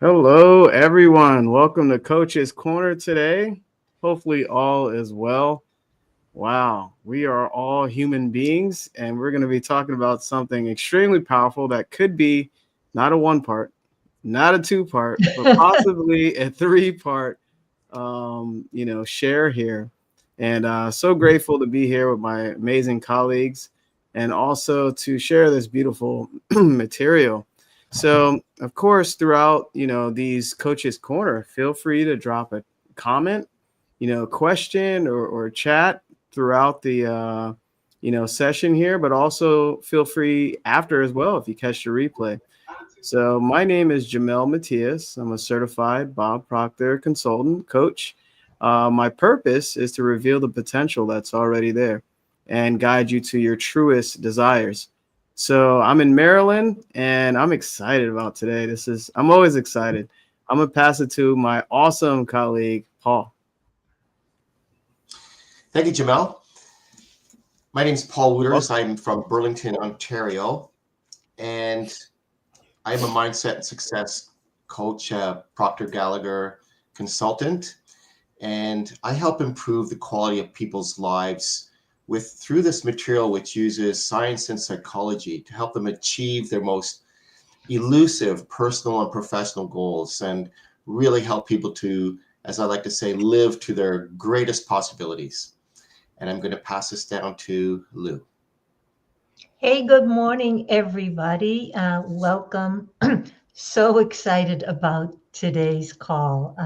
Hello, everyone. Welcome to Coach's Corner today. Hopefully, all is well. Wow, we are all human beings, and we're going to be talking about something extremely powerful that could be not a one part, not a two part, but possibly a three-part, share here. And so grateful to be here with my amazing colleagues and also to share this beautiful material. So, of course, throughout, these Coaches Corner, feel free to drop a comment, question or chat throughout the session here, but also feel free after as well if you catch the replay. So my name is Jamel Matias. I'm a certified Bob Proctor consultant coach. My purpose is to reveal the potential that's already there and guide you to your truest desires. So I'm in Maryland and I'm excited about today. I'm always excited. I'm gonna pass it to my awesome colleague, Paul. Thank you, Jamel. My name is Paul Wooters. Welcome. I'm from Burlington, Ontario, and I'm a mindset and success coach, Proctor Gallagher consultant, and I help improve the quality of people's lives through this material, which uses science and psychology to help them achieve their most elusive personal and professional goals, and really help people to, as I like to say, live to their greatest possibilities. And I'm going to pass this down to Lou. Hey, good morning, everybody. Welcome. So excited about today's call.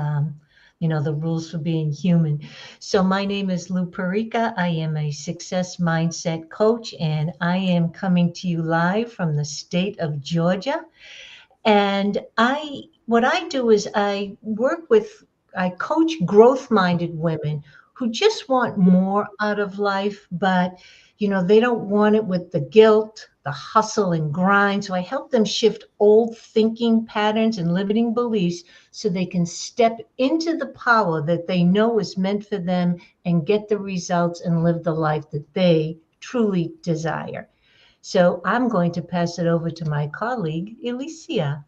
The rules for being human. So, my name is Lou Perica. I am a success mindset coach, and I am coming to you live from the state of Georgia. And what I do is I coach growth minded women who just want more out of life, but they don't want it with the guilt, the hustle and grind. So I help them shift old thinking patterns and limiting beliefs so they can step into the power that they know is meant for them and get the results and live the life that they truly desire. So I'm going to pass it over to my colleague, Alicia.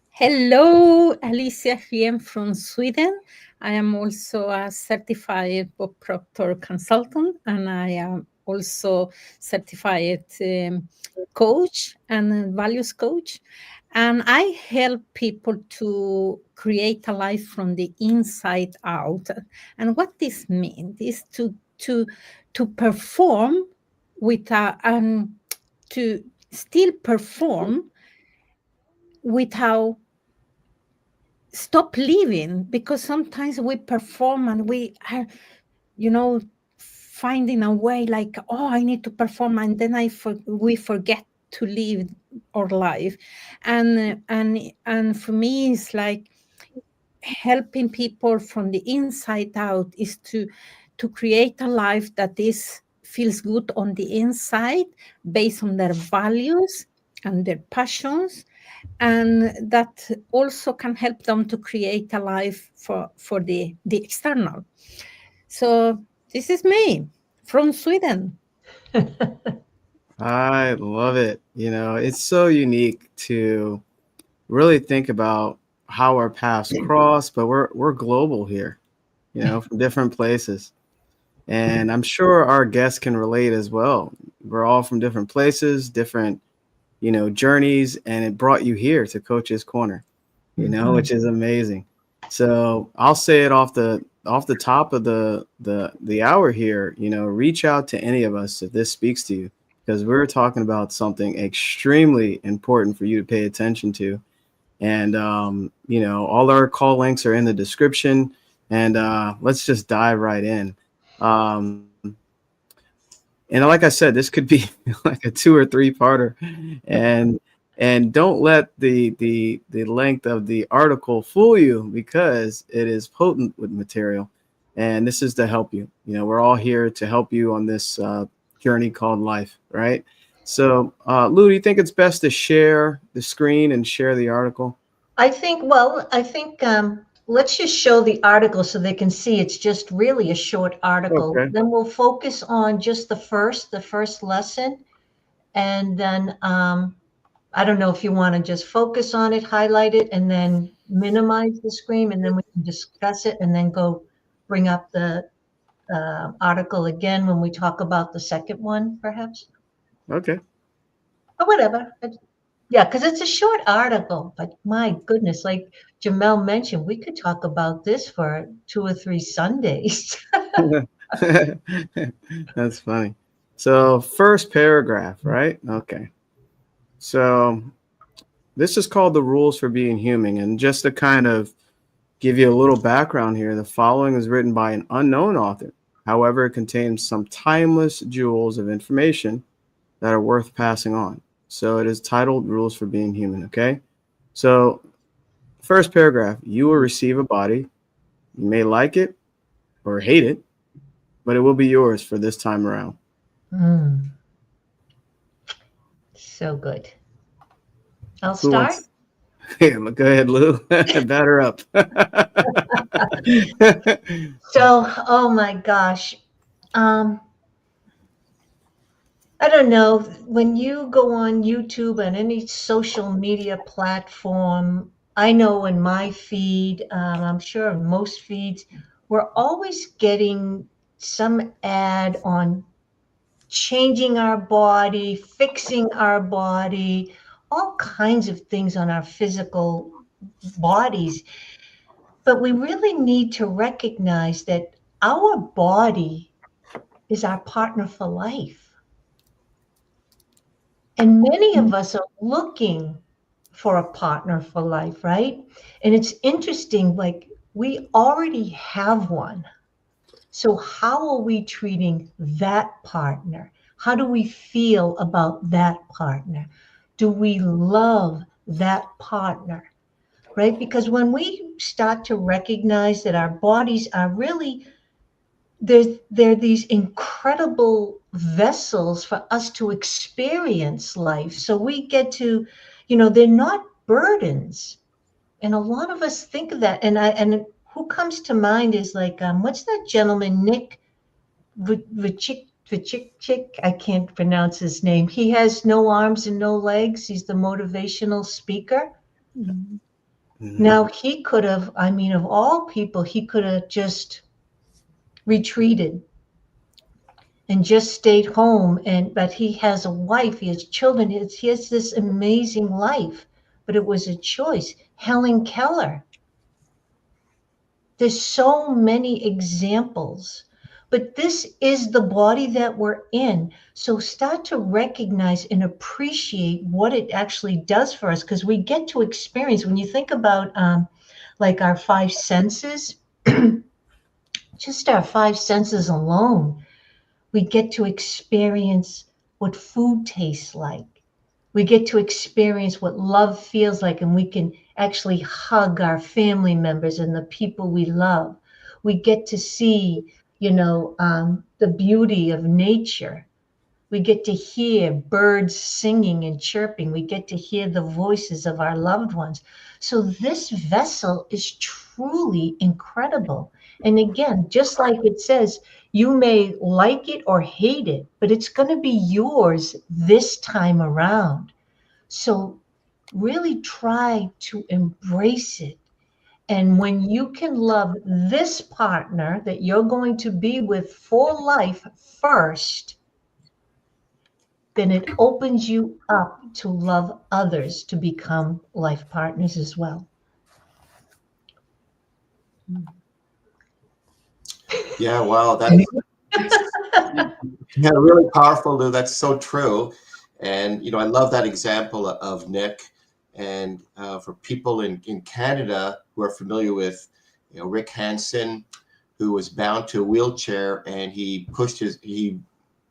Hello, Alicia here from Sweden. I am also a certified Bob Proctor consultant, and I am also certified coach and values coach. And I help people to create a life from the inside out. And what this means is to perform to still perform without stop living, because sometimes we perform and we are you know finding a way like, oh, I need to perform, and then we forget to live our life. And for me, it's like helping people from the inside out is to create a life that is feels good on the inside, based on their values and their passions, and that also can help them to create a life for the external. So this is me from Sweden. I love it. It's so unique to really think about how our paths cross, but we're global here, from different places. And I'm sure our guests can relate as well. We're all from different places, different, journeys, and it brought you here to Coach's Corner, which is amazing. So I'll say it off the top of the hour here, reach out to any of us if this speaks to you, because we're talking about something extremely important for you to pay attention to. And all our call links are in the description. And let's just dive right in. Um, and like I said, this could be like a 2 or 3 parter, and don't let the length of the article fool you, because it is potent with material, and this is to help you. We're all here to help you on this journey called life, right? So, Lou, do you think it's best to share the screen and share the article? I think let's just show the article so they can see it's just really a short article. Okay. Then we'll focus on just the first lesson, and then I don't know if you want to just focus on it, highlight it, and then minimize the screen, and then we can discuss it, and then go bring up the article again when we talk about the second one, perhaps, Okay. or whatever. Yeah, because it's a short article, but my goodness, like Jamel mentioned, we could talk about this for 2 or 3 Sundays. That's funny. So, first paragraph, right? Okay. So, this is called the rules for being human. And just to kind of give you a little background here, the following is written by an unknown author. However, it contains some timeless jewels of information that are worth passing on. So, it is titled Rules for Being Human. Okay. So, first paragraph, you will receive a body. You may like it or hate it, but it will be yours for this time around. Mm, so good. I'll Who start. wants? Yeah, go ahead, Lou. Batter up. So, oh my gosh. Um, I don't know. When you go on YouTube and any social media platform, I know in my feed, I'm sure in most feeds, we're always getting some ad on changing our body, fixing our body, all kinds of things on our physical bodies. But we really need to recognize that our body is our partner for life. And many of us are looking for a partner for life, right? And it's interesting, like we already have one. So, how are we treating that partner? How do we feel about that partner? Do we love that partner? Right? Because when we start to recognize that our bodies are really they're these incredible vessels for us to experience life. So we get to, they're not burdens. And a lot of us think of that. And who comes to mind is like, what's that gentleman, Nick Vujicic? I can't pronounce his name. He has no arms and no legs. He's the motivational speaker. Mhm. Now he could have, I mean, of all people, he could have just retreated and just stayed home. But he has a wife, he has children, he has this amazing life. But it was a choice. Helen Keller. There's so many examples. But this is the body that we're in. So start to recognize and appreciate what it actually does for us, because we get to experience, when you think about like our 5 senses, just our 5 senses alone, we get to experience what food tastes like. We get to experience what love feels like, and we can actually hug our family members and the people we love. We get to see, the beauty of nature. We get to hear birds singing and chirping. We get to hear the voices of our loved ones. So this vessel is truly incredible. And again, just like it says, you may like it or hate it, but it's going to be yours this time around. So really try to embrace it. And when you can love this partner that you're going to be with for life first, then it opens you up to love others to become life partners as well. Yeah, wow, that's yeah, really powerful, Lou. That's so true. And I love that example of Nick. And for people in Canada who are familiar with Rick Hansen, who was bound to a wheelchair, and he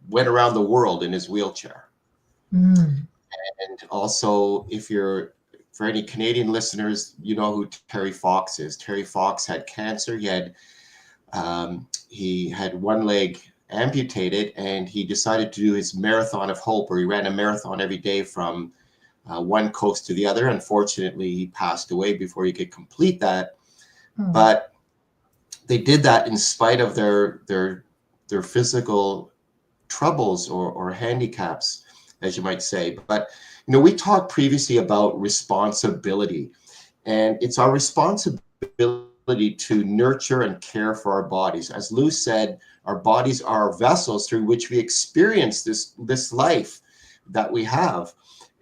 went around the world in his wheelchair. Mm. And also, for any Canadian listeners, you know who Terry Fox is. Terry Fox had cancer. He had one leg amputated, and he decided to do his marathon of hope, where he ran a marathon every day from one coast to the other. Unfortunately, he passed away before he could complete that. Mm. But they did that in spite of their physical troubles or handicaps, as you might say. But We talked previously about responsibility, and it's our responsibility to nurture and care for our bodies. As Lou said, our bodies are vessels through which we experience this life that we have.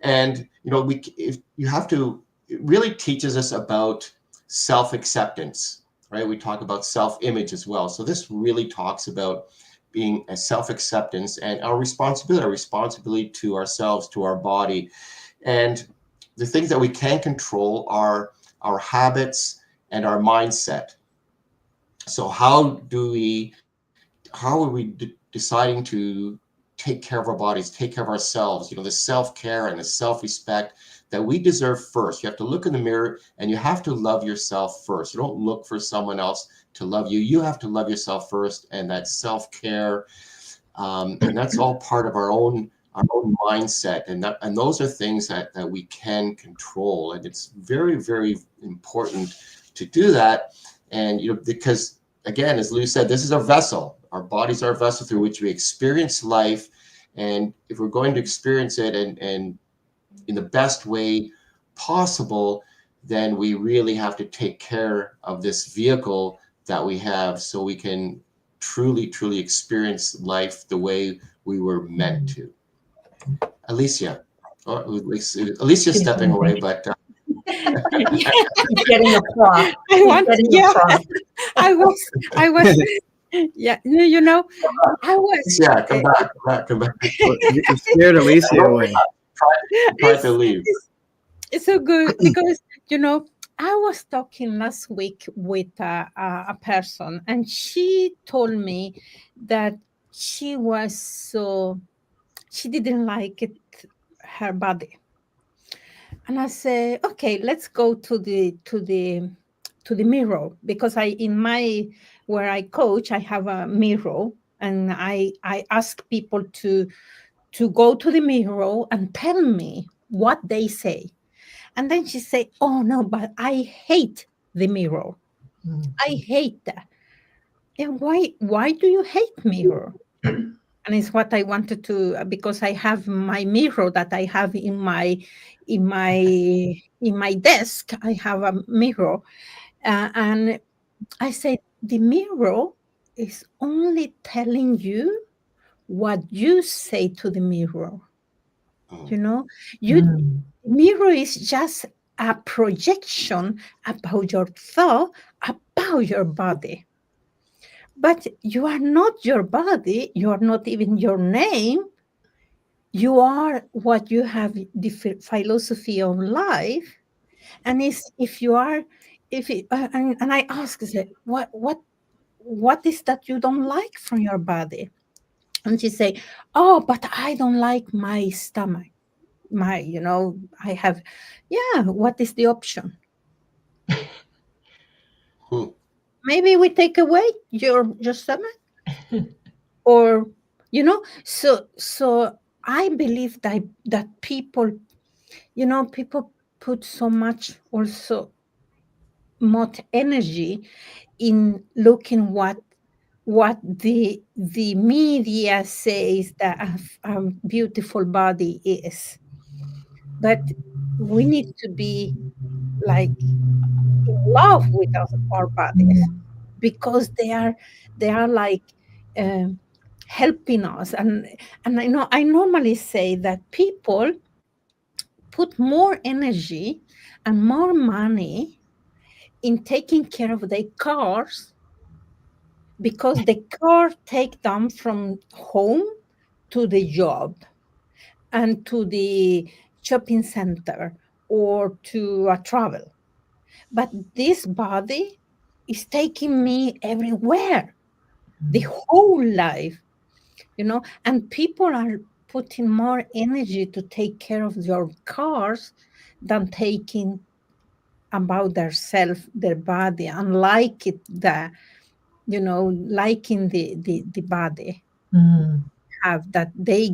And if you have to, it really teaches us about self-acceptance, right? We talk about self-image as well. So this really talks about being a self-acceptance and our responsibility to ourselves, to our body. And the things that we can control are our habits and our mindset. So how are we deciding to take care of our bodies, take care of ourselves, the self-care and the self-respect that we deserve first. You have to look in the mirror and you have to love yourself first. You don't look for someone else to love you. You have to love yourself first, and that self-care, and that's all part of our own mindset, and those are things that we can control, and it's very, very important to do that. And because again, as Lou said, this is a vessel. Our bodies are a vessel through which we experience life, and if we're going to experience it and in the best way possible, then we really have to take care of this vehicle that we have, so we can truly experience life the way we were meant to. Alicia. Oh, Alicia's stepping away, but He's getting a prop. I want, Getting yeah, a prop. I was, yeah, I was, yeah, come back. Well, you scared Alicia away. Try to leave. it's so good because, I was talking last week with a person, and she told me that she didn't like it, her body. And I say, okay, let's go to the mirror, because where I coach, I have a mirror, and I ask people to go to the mirror and tell me what they say. And then she say, oh no, but I hate the mirror. I hate that. And why do you hate mirror? And it's what I wanted to, because I have my mirror that I have in my desk. I have a mirror, and I say the mirror is only telling you what you say to the mirror. You mirror is just a projection about your thought about your body. But you are not your body, you are not even your name. You are what you have, the philosophy of life. And if you are, and I ask, what is that you don't like from your body? And she say, oh, but I don't like my stomach. I have, yeah, what is the option? Maybe we take away your stomach, or so I believe that people put so much energy in looking what the media says that a beautiful body is. But we need to be like in love with our bodies, because they are like helping us. And I normally say that people put more energy and more money in taking care of their cars, because the car take them from home to the job and to the shopping center or to a travel. But this body is taking me everywhere, the whole life, and people are putting more energy to take care of your cars than taking about their self, their body, and like it, liking the body have that they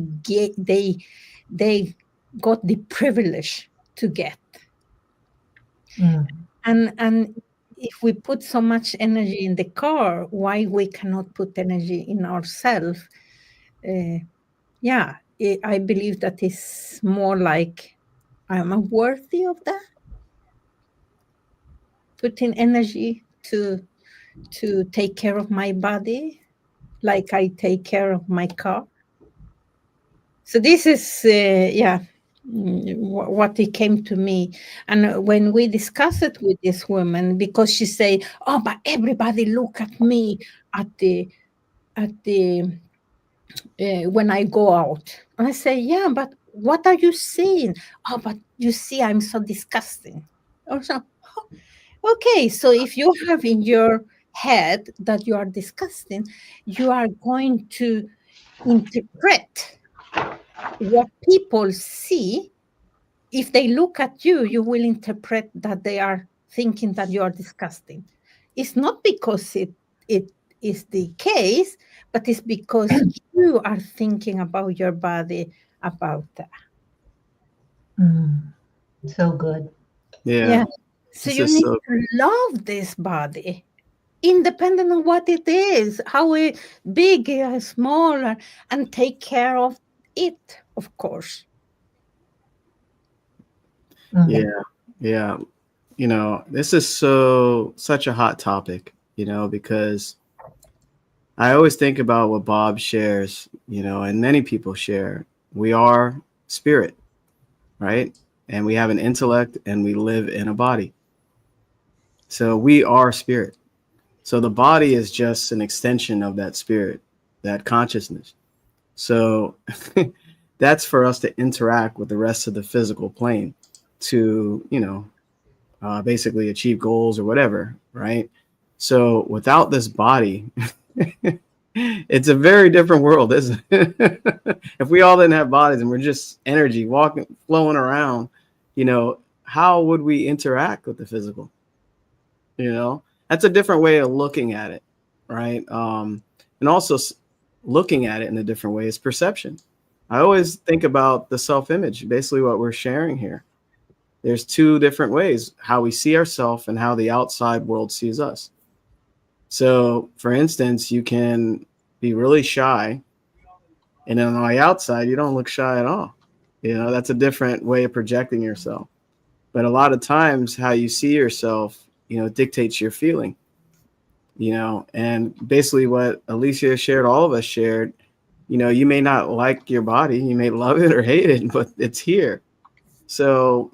got the privilege to get. And if we put so much energy in the car, why we cannot put energy in ourselves? I believe that is more like am I worthy of that? Putting energy to take care of my body like I take care of my car. So this is, yeah, what it came to me. And when we discuss it with this woman, because she say, "Oh, but everybody look at me at the when I go out." And I say, "Yeah, but what are you saying?" "Oh, but you see, I'm so disgusting." Or so, okay, so if you have in your head that you are disgusting, you are going to interpret what people see. If they look at you, you will interpret that they are thinking that you are disgusting. It's not because it is the case, but it's because you are thinking about your body, about that. So good. Yeah, Yeah. So this you is need so. to love this body, independent of what it is, how it, big or small, and take care of it, of course. Yeah, yeah. This is such a hot topic. Because I always think about what Bob shares. And many people share. We are spirit, right? And we have an intellect, and we live in a body. So we are spirit. So the body is just an extension of that spirit, that consciousness. So that's for us to interact with the rest of the physical plane to, basically achieve goals or whatever, right? So without this body, it's a very different world, isn't it? If we all didn't have bodies and we're just energy walking, flowing around, how would we interact with the physical? That's a different way of looking at it, right? And also looking at it in a different way is perception. I always think about the self-image, basically what we're sharing here. There's two different ways: how we see ourselves and how the outside world sees us. So, for instance, you can be really shy, and then on the outside, you don't look shy at all. That's a different way of projecting yourself. But a lot of times, how you see yourself, dictates your feeling. And basically what Alicia shared, all of us shared, you may not like your body, you may love it or hate it, but it's here. So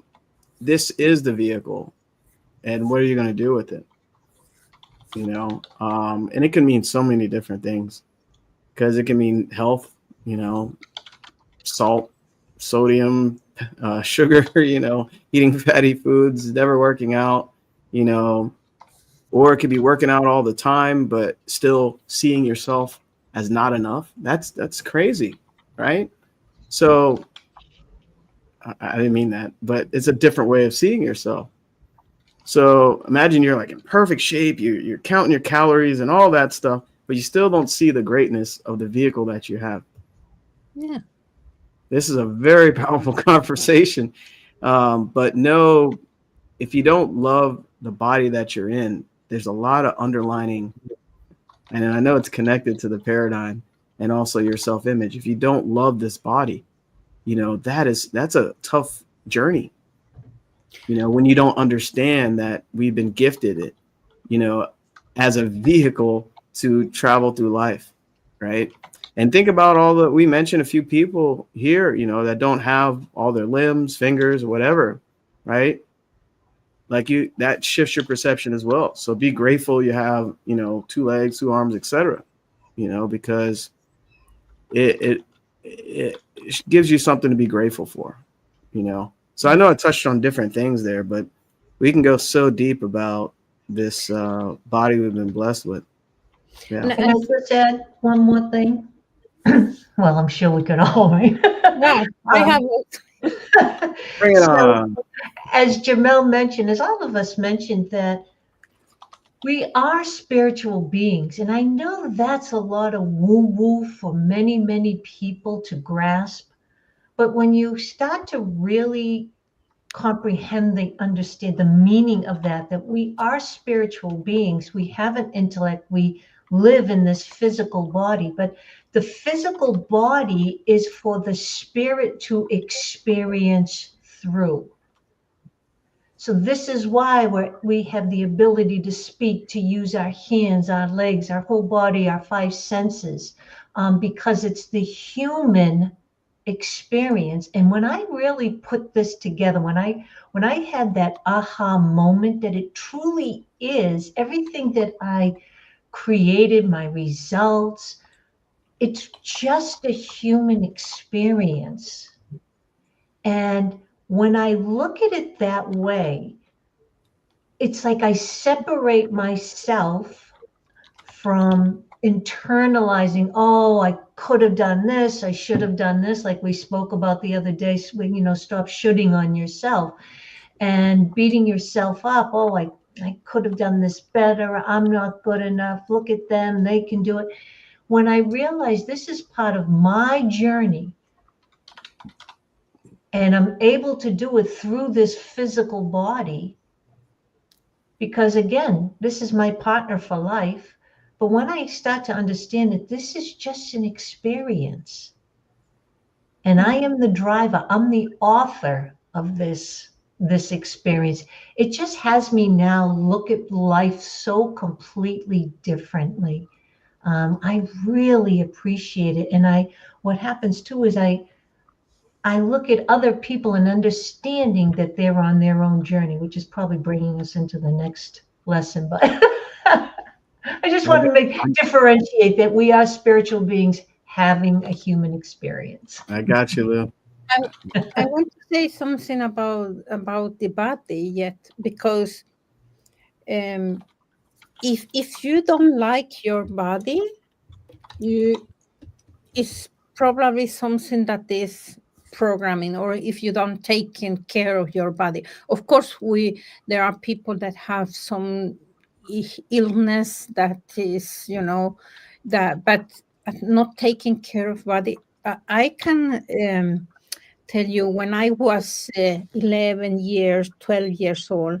this is the vehicle, and what are you going to do with it? And it can mean so many different things, because it can mean health, salt, sodium, sugar, eating fatty foods, never working out, you know, or it could be working out all the time, but still seeing yourself as not enough. That's crazy, right? So I didn't mean that, but it's a different way of seeing yourself. So imagine you're like in perfect shape, you're counting your calories and all that stuff, but you still don't see the greatness of the vehicle that you have. Yeah. This is a very powerful conversation. But no, if you don't love the body that you're in, there's a lot of underlining, and I know it's connected to the paradigm and also your self-image. If you don't love this body, that's a tough journey. When you don't understand that we've been gifted it, you know, as a vehicle to travel through life, right? And think about all that we mentioned, a few people here, that don't have all their limbs, fingers, whatever, right? Like that shifts your perception as well. So be grateful you have, two legs, two arms, etc. Because it gives you something to be grateful for, So I know I touched on different things there, but we can go so deep about this body we've been blessed with. Yeah. Can I just add one more thing? Well, I'm sure we could all, right? Yeah, I have. Bring it So, on. as Jamel mentioned, as all of us mentioned, that we are spiritual beings. And I know that's a lot of woo-woo for many, many people to grasp. But when you start to really comprehend understand the meaning of that we are spiritual beings, we have an intellect, we live in this physical body, but the physical body is for the spirit to experience through. So this is why we have the ability to speak, to use our hands, our legs, our whole body, our five senses, because it's the human experience. And when I really put this together, when I had that aha moment that it truly is everything that I created, my results, it's just a human experience. And when I look at it that way, it's like I separate myself from internalizing, oh, I could have done this, I should have done this, like we spoke about the other day, when, stop shooting on yourself and beating yourself up. Oh, I could have done this better. I'm not good enough. Look at them. They can do it. When I realize this is part of my journey and I'm able to do it through this physical body, because again, this is my partner for life. But when I start to understand that this is just an experience and I am the driver, I'm the author of this experience, it just has me now look at life so completely differently. I really appreciate it. And what happens too is I look at other people and understanding that they're on their own journey, which is probably bringing us into the next lesson. But I just want to differentiate that we are spiritual beings having a human experience. I got you, Lou. I want to say something about the body yet, because if you don't like your body, it's probably something that is programming, or if you don't taking care of your body. Of course, there are people that have some illness that is, but not taking care of body. I can tell you, when I was 11 years, 12 years old,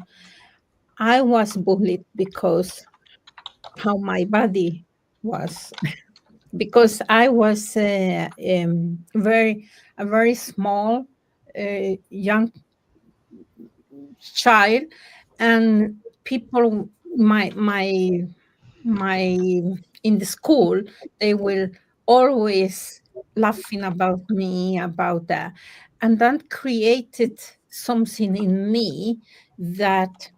I was bullied because how my body was. Because I was a very small young child, and people my in the school, they will always laughing about me about that, and that created something in me that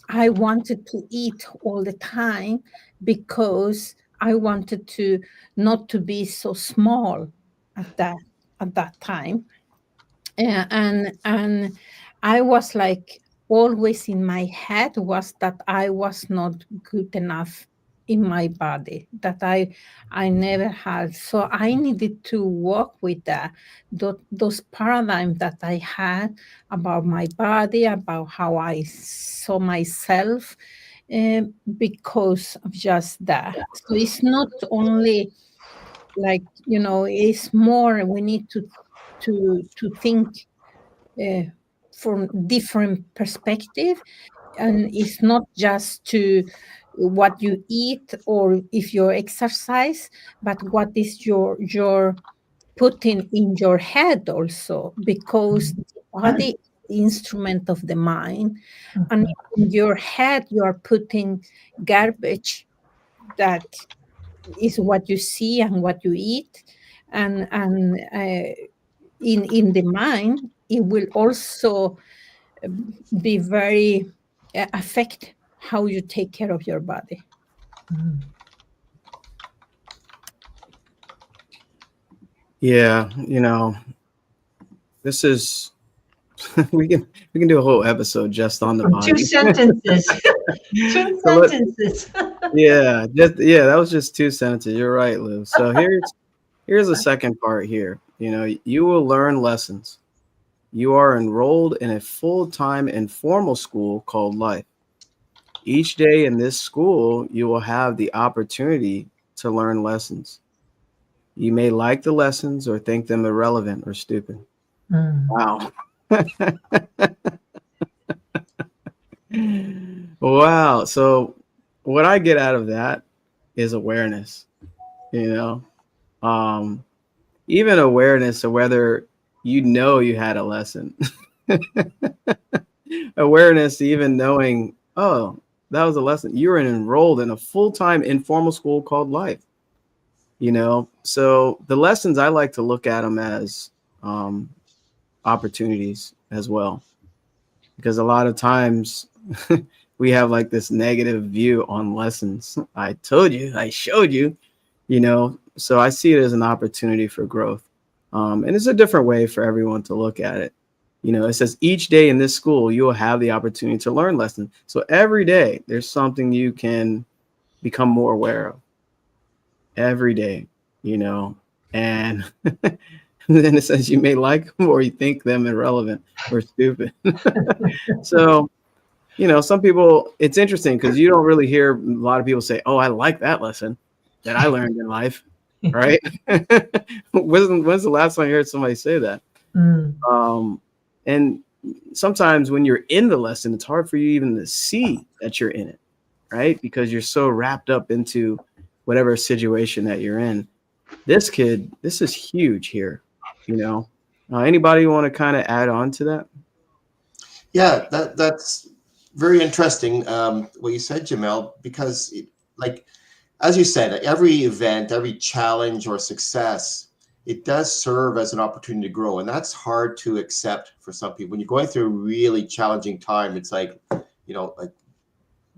I wanted to eat all the time, because I wanted to not to be so small at that time. And I was like, always in my head was that I was not good enough in my body, that I never had. So I needed to work with that, those paradigms that I had about my body, about how I saw myself, because of just that. So it's not only like, it's more, we need to think from different perspective, and it's not just to what you eat or if you exercise, but what is your putting in your head also, because the body is the instrument of the mind, and in your head you are putting garbage that is what you see and what you eat, and in the mind it will also be very affect how you take care of your body. Yeah, this is we can do a whole episode just on the body. Two sentences. Two sentences. Yeah, that was just 2 sentences. You're right, Lou. So here's the second part here. You will learn lessons. You are enrolled in a full-time informal school called life. Each day in this school, you will have the opportunity to learn lessons. You may like the lessons or think them irrelevant or stupid. Wow. Wow. So what I get out of that is awareness, even awareness of whether you had a lesson. Awareness, even knowing, oh, that was a lesson. You're enrolled in a full-time informal school called life. So the lessons, I like to look at them as um, opportunities as well, because a lot of times we have like this negative view on lessons. I told you, I showed you, so I see it as an opportunity for growth. And it's a different way for everyone to look at it. It says each day in this school, you will have the opportunity to learn lessons. So every day there's something you can become more aware of every day, and then it says you may like them or you think them irrelevant or stupid. So, some people, it's interesting because you don't really hear a lot of people say, oh, I like that lesson that I learned in life. Right. When's the last time you heard somebody say that? Mm. And sometimes when you're in the lesson, it's hard for you even to see that you're in it, right? Because you're so wrapped up into whatever situation that you're in. This is huge here, anybody want to kind of add on to that? Yeah, that's very interesting, what you said, Jamel, because like, as you said, every event, every challenge or success, it does serve as an opportunity to grow. And that's hard to accept for some people. When you're going through a really challenging time, it's like, like,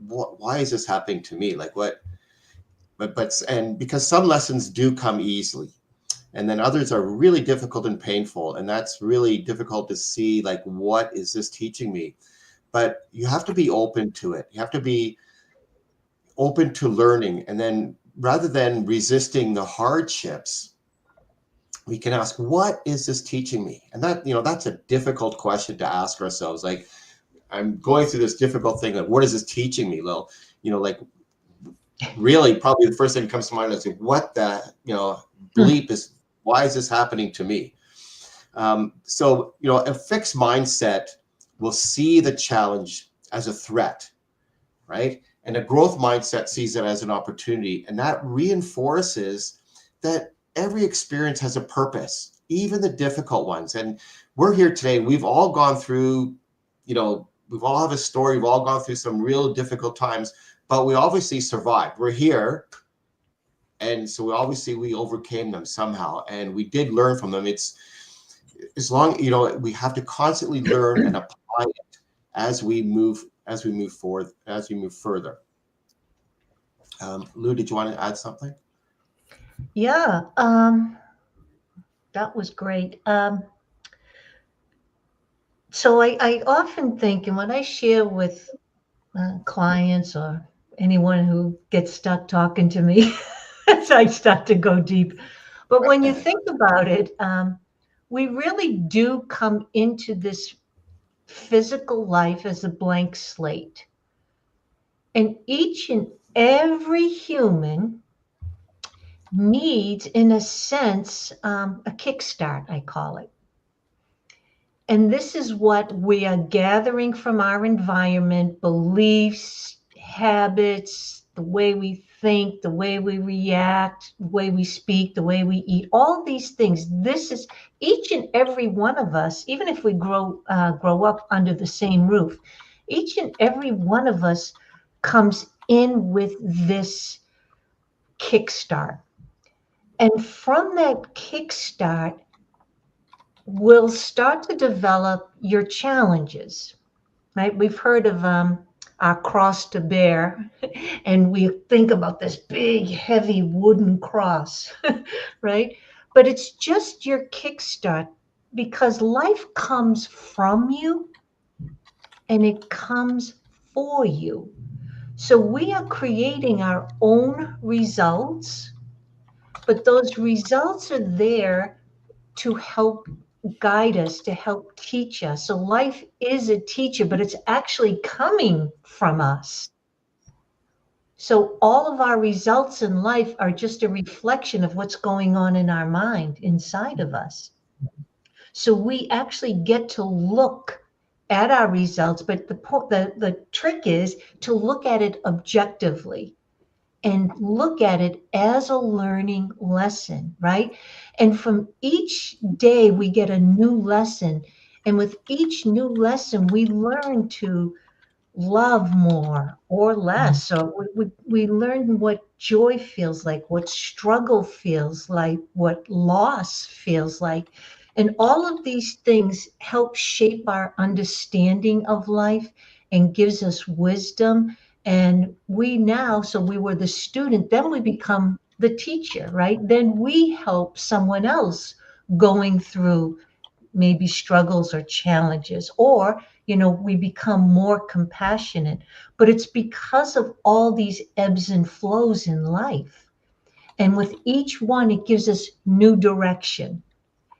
why is this happening to me? Like what? And because some lessons do come easily, and then others are really difficult and painful. And that's really difficult to see, like, what is this teaching me? But you have to be open to it. You have to be open to learning. And then rather than resisting the hardships, we can ask, what is this teaching me? And that's a difficult question to ask ourselves. Like, I'm going through this difficult thing. Like, what is this teaching me? Well, like, really, probably the first thing that comes to mind is like, what the, bleep is, why is this happening to me? So, a fixed mindset will see the challenge as a threat, right? And a growth mindset sees it as an opportunity. And that reinforces that every experience has a purpose, even the difficult ones. And we're here today. We've all gone through, we've all have a story. We've all gone through some real difficult times, but we obviously survived. We're here. And so we overcame them somehow. And we did learn from them. It's as long, we have to constantly learn and apply it as we move forward, as we move further. Lou, did you want to add something? Yeah, that was great. So I often think, and when I share with clients or anyone who gets stuck talking to me, as I start to go deep, but when you think about it, we really do come into this physical life as a blank slate. And each and every human needs, in a sense, a kickstart, I call it. And this is what we are gathering from our environment, beliefs, habits, the way we think, the way we react, the way we speak, the way we eat, all these things. This is each and every one of us, even if we grow up under the same roof, each and every one of us comes in with this kickstart. And from that kickstart, will start to develop your challenges, right? We've heard of our cross to bear, and we think about this big, heavy wooden cross, right? But it's just your kickstart, because life comes from you and it comes for you. So we are creating our own results, but those results are there to help guide us, to help teach us. So life is a teacher, but it's actually coming from us. So all of our results in life are just a reflection of what's going on in our mind inside of us. So we actually get to look at our results, but the trick is to look at it objectively and look at it as a learning lesson, right? And from each day we get a new lesson, And with each new lesson, we learn to love more or less. So we learn what joy feels like, what struggle feels like, what loss feels like. And all of these things help shape our understanding of life and gives us wisdom. And we now, so we were the student, then we become the teacher, right? Then we help someone else going through maybe struggles or challenges, or we become more compassionate. But it's because of all these ebbs and flows in life, and with each one it gives us new direction.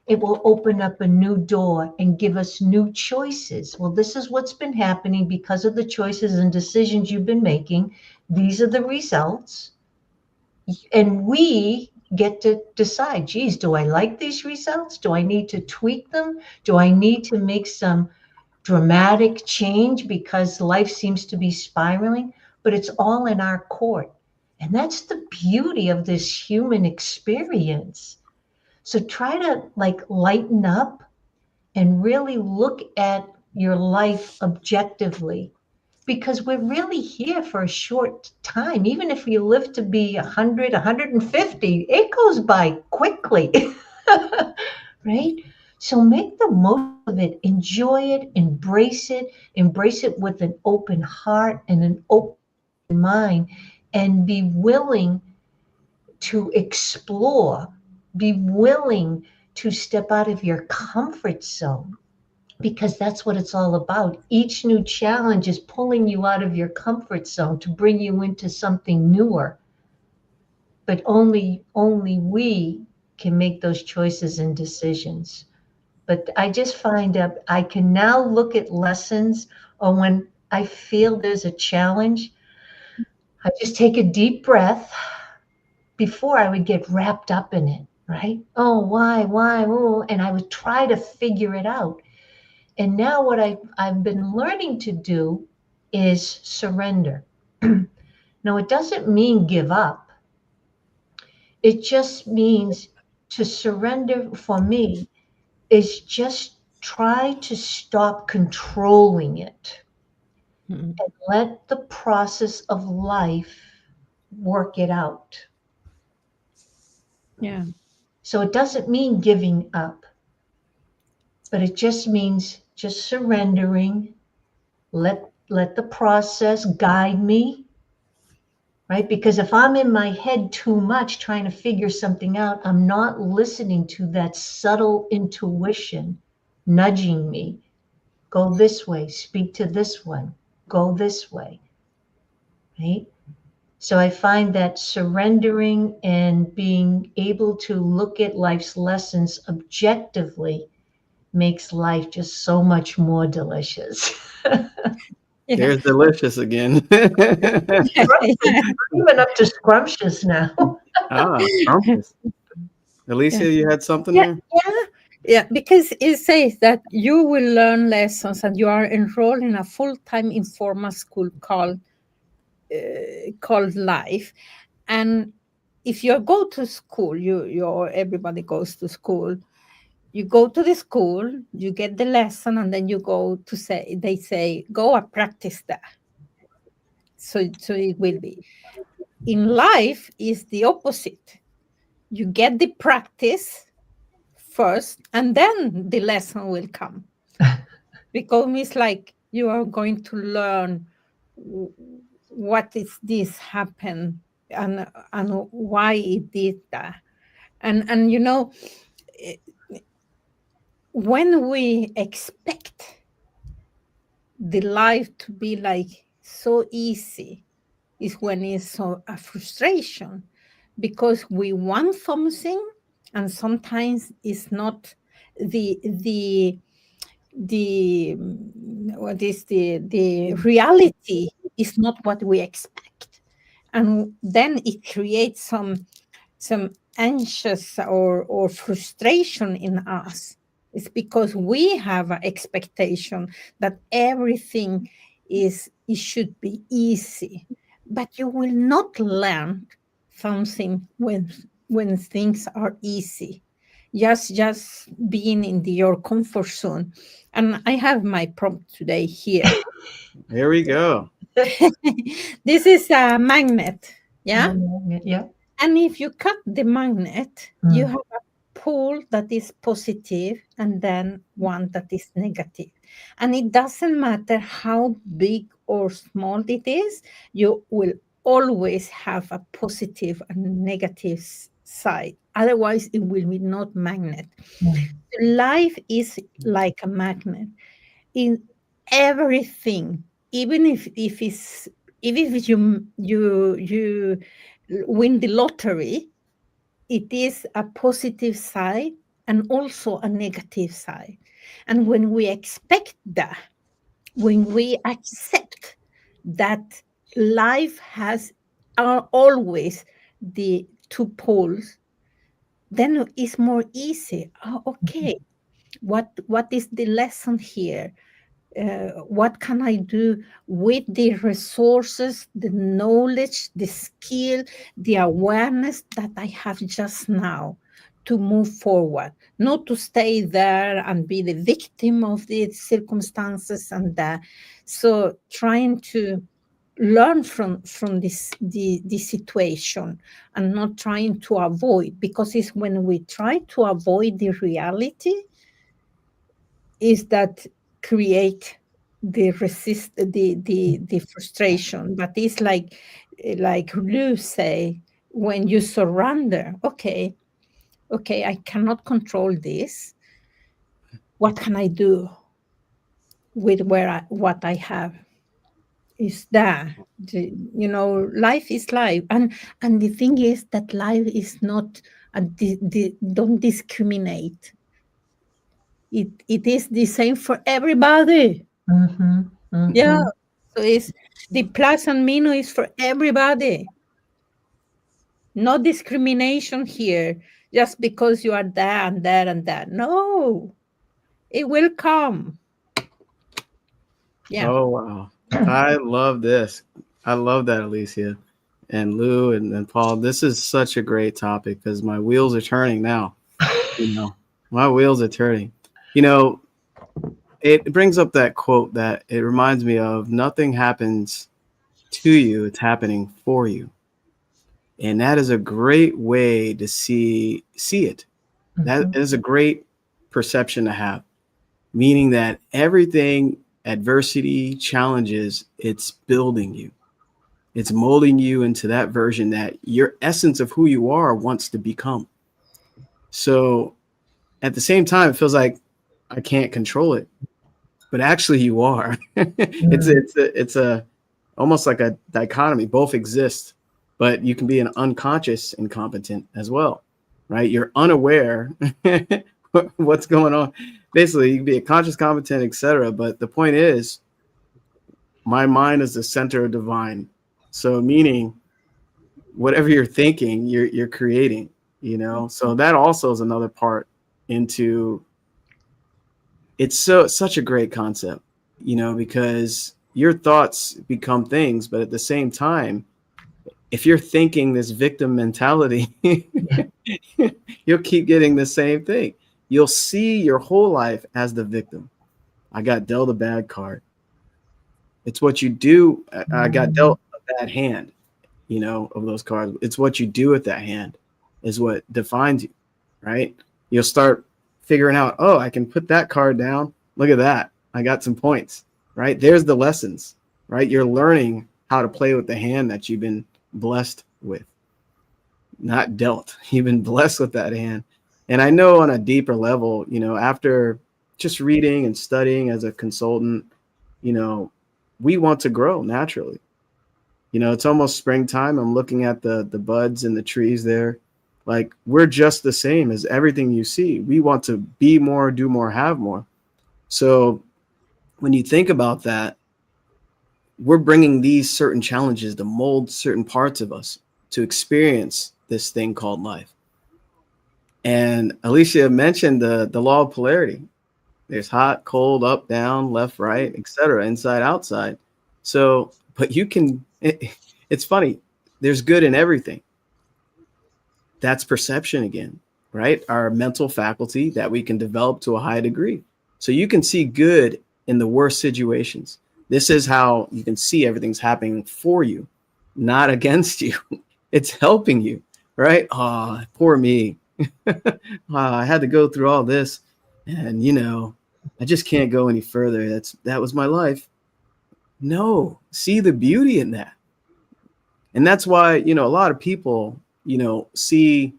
It will open up a new door and give us new choices. Well, this is what's been happening because of the choices and decisions you've been making. These are the results, and we get to decide, geez, do I like these results? Do I need to tweak them? Do I need to make some dramatic change because life seems to be spiraling? But it's all in our court. And that's the beauty of this human experience. So try to lighten up and really look at your life objectively, because we're really here for a short time. Even if you live to be 100, 150, it goes by quickly, right? So make the most of it, enjoy it, embrace it with an open heart and an open mind, and be willing to explore, be willing to step out of your comfort zone, because that's what it's all about. Each new challenge is pulling you out of your comfort zone to bring you into something newer. But only we can make those choices and decisions. But I just find that I can now look at lessons, or when I feel there's a challenge, I just take a deep breath. Before, I would get wrapped up in it, right? Oh, why? Oh, and I would try to figure it out. And now what I've been learning to do is surrender. Now, it doesn't mean give up. It just means to surrender for me is just try to stop controlling it Mm. and let the process of life work it out. Yeah. So it doesn't mean giving up, but it just means just surrendering. Let the process guide me, right? Because if I'm in my head too much trying to figure something out, I'm not listening to that subtle intuition nudging me. Go this way, speak to this one, go this way, right? So I find that surrendering and being able to look at life's lessons objectively makes life just so much more delicious. Yeah. There's delicious again. Yeah. Even up to scrumptious now. Scrumptious. Yeah. Alicia, you had something Yeah, there? yeah, yeah, because it says that you will learn lessons and you are enrolled in a full-time informal school called Life. And if you go to school, everybody goes to school. You go to the school, you get the lesson, and then you go to they say, go and practice that. So it will be. In life is the opposite. You get the practice first, and then the lesson will come. Because it's like you are going to learn what is this happen, and why it did that. And eh, when we expect the life to be like so easy is when it's so a frustration, because we want something, and sometimes it's not the what is the reality is not what we expect, and then it creates some anxious or frustration in us. It's because we have an expectation that everything it should be easy, but you will not learn something when things are easy. just being in your comfort zone. And I have my prompt today here. Here we go. This is a magnet, yeah. Yeah. And if you cut the magnet, you have a pole that is positive and then one that is negative. And it doesn't matter how big or small it is, you will always have a positive and negative side. Otherwise, it will be not magnet. Life is like a magnet in everything, even if it's even if you win the lottery, it is a positive side and also a negative side. And when we expect that, when we accept that life has always the two poles, then it's more easy. Oh, okay, what is the lesson here? What can I do with the resources, the knowledge, the skill, the awareness that I have just now to move forward, not to stay there and be the victim of the circumstances and that. So trying to learn from the situation and not trying to avoid, because it's when we try to avoid the reality is that create the the frustration. But it's like Lou say, when you surrender, okay, I cannot control this. What can I do with what I have? Is that life is life, and the thing is that life is not don't discriminate. It is the same for everybody. Yeah. So it's the plus and minus is for everybody. No discrimination here just because you are there and there and there. No, it will come. Yeah. Oh, wow. I love this. I love that, Alicia and Lou and Paul. This is such a great topic because my wheels are turning now. My wheels are turning. It brings up that quote that it reminds me of: nothing happens to you, it's happening for you. And that is a great way to see it. That is a great perception to have, meaning that everything, adversity, challenges, it's building you. It's molding you into that version that your essence of who you are wants to become. So at the same time, it feels like I can't control it, but actually you are. It's a almost like a dichotomy. Both exist, but you can be an unconscious incompetent as well, right? You're unaware what's going on. Basically, you can be a conscious competent, etc. But the point is, my mind is the center of divine. So meaning whatever you're thinking, you're creating, So that also is another part into it's such a great concept, because your thoughts become things, but at the same time, if you're thinking this victim mentality, you'll keep getting the same thing. You'll see your whole life as the victim. I got dealt a bad card. It's what you do. I got dealt a bad hand, of those cards. It's what you do with that hand is what defines you, right? You'll start figuring out, oh, I can put that card down. Look at that. I got some points, right? There's the lessons, right? You're learning how to play with the hand that you've been blessed with, not dealt. You've been blessed with that hand. And I know on a deeper level, after just reading and studying as a consultant, we want to grow naturally. It's almost springtime. I'm looking at the buds and the trees there. Like, we're just the same as everything you see. We want to be more, do more, have more. So when you think about that, we're bringing these certain challenges to mold certain parts of us to experience this thing called life. And Alicia mentioned the law of polarity. There's hot, cold, up, down, left, right, etc., inside, outside. So, but it's funny. There's good in everything. That's perception again, right? Our mental faculty that we can develop to a high degree. So you can see good in the worst situations. This is how you can see everything's happening for you, not against you. It's helping you, right? Oh, poor me. I had to go through all this, and I just can't go any further. That was my life. No, see the beauty in that. And that's why, a lot of people, see,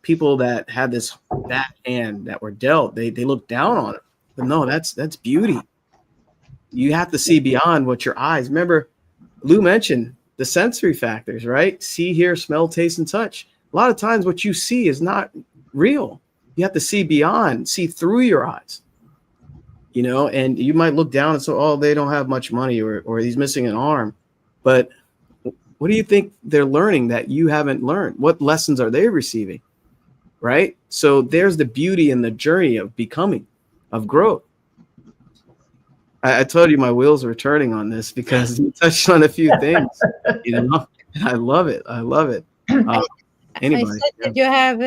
people that had this bad hand that were dealt, they look down on it. But no, that's beauty. You have to see beyond what your eyes. Remember, Lou mentioned the sensory factors, right? See, hear, smell, taste, and touch. A lot of times what you see is not real. You have to see beyond, see through your eyes. And you might look down and say, oh, they don't have much money, or he's missing an arm. But what do you think they're learning that you haven't learned? What lessons are they receiving? Right? So there's the beauty in the journey of becoming, of growth. I told you my wheels were turning on this because you touched on a few things, I love it. I love it. Anybody? I said that you have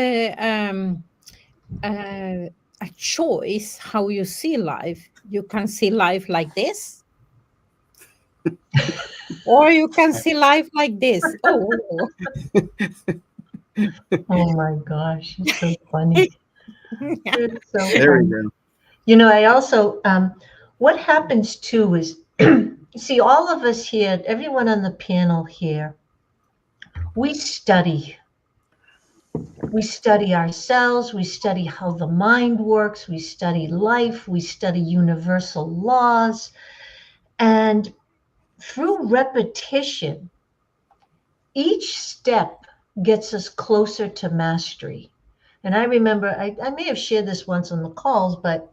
a choice how you see life. You can see life like this, or you can see life like this. Oh, Oh my gosh, it's so funny. It's so There we funny. go. I also, what happens too is, see, all of us here, everyone on the panel here, we study. We study ourselves, we study how the mind works, we study life, we study universal laws. And through repetition, each step gets us closer to mastery. And I remember, I may have shared this once on the calls, but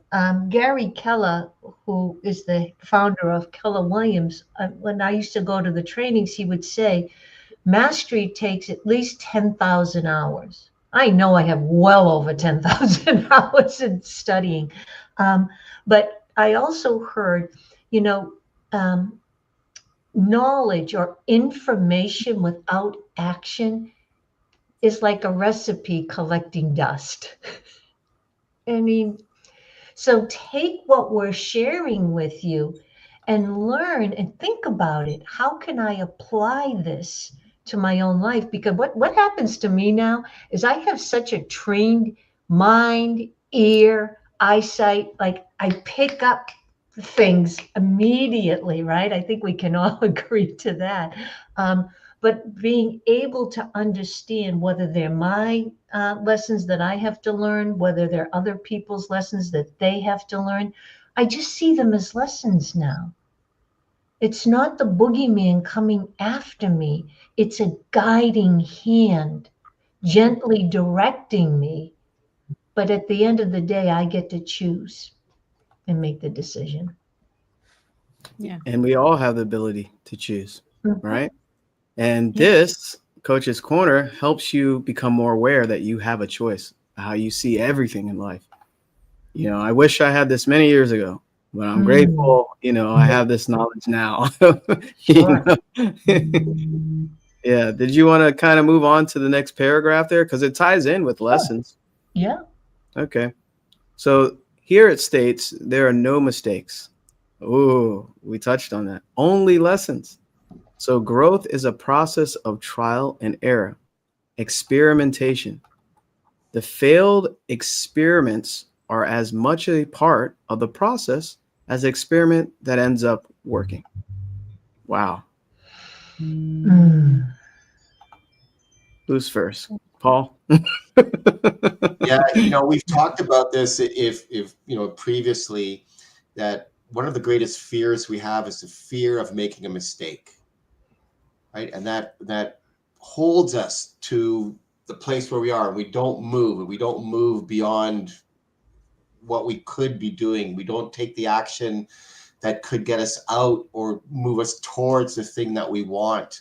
Gary Keller, who is the founder of Keller Williams, when I used to go to the trainings, he would say, mastery takes at least 10,000 hours. I know I have well over 10,000 hours in studying. But I also heard, knowledge or information without action is like a recipe collecting dust. I mean, so take what we're sharing with you and learn and think about it. How can I apply this to my own life? Because what happens to me now is I have such a trained mind, ear, eyesight. Like I pick up things immediately, right? I think we can all agree to that. But being able to understand whether they're my lessons that I have to learn, whether they're other people's lessons that they have to learn, I just see them as lessons now. It's not the boogeyman coming after me. It's a guiding hand, gently directing me. But at the end of the day, I get to choose and make the decision. yeah. And we all have the ability to choose, Mhm. right? And Yeah. this Coach's Corner helps you become more aware that you have a choice, how you see everything in life. I wish I had this many years ago, but I'm grateful, I have this knowledge now. Sure. Yeah. Did you want to kind of move on to the next paragraph there? Because it ties in with lessons. Yeah. Okay. So here it states there are no mistakes. Oh, we touched on that. Only lessons. So growth is a process of trial and error, experimentation. The failed experiments are as much a part of the process as the experiment that ends up working. Wow. Mm. Who's first? Paul? Yeah, we've talked about this if previously, that one of the greatest fears we have is the fear of making a mistake, right? And that holds us to the place where we are. We don't move, and we don't move beyond what we could be doing. We don't take the action that could get us out or move us towards the thing that we want.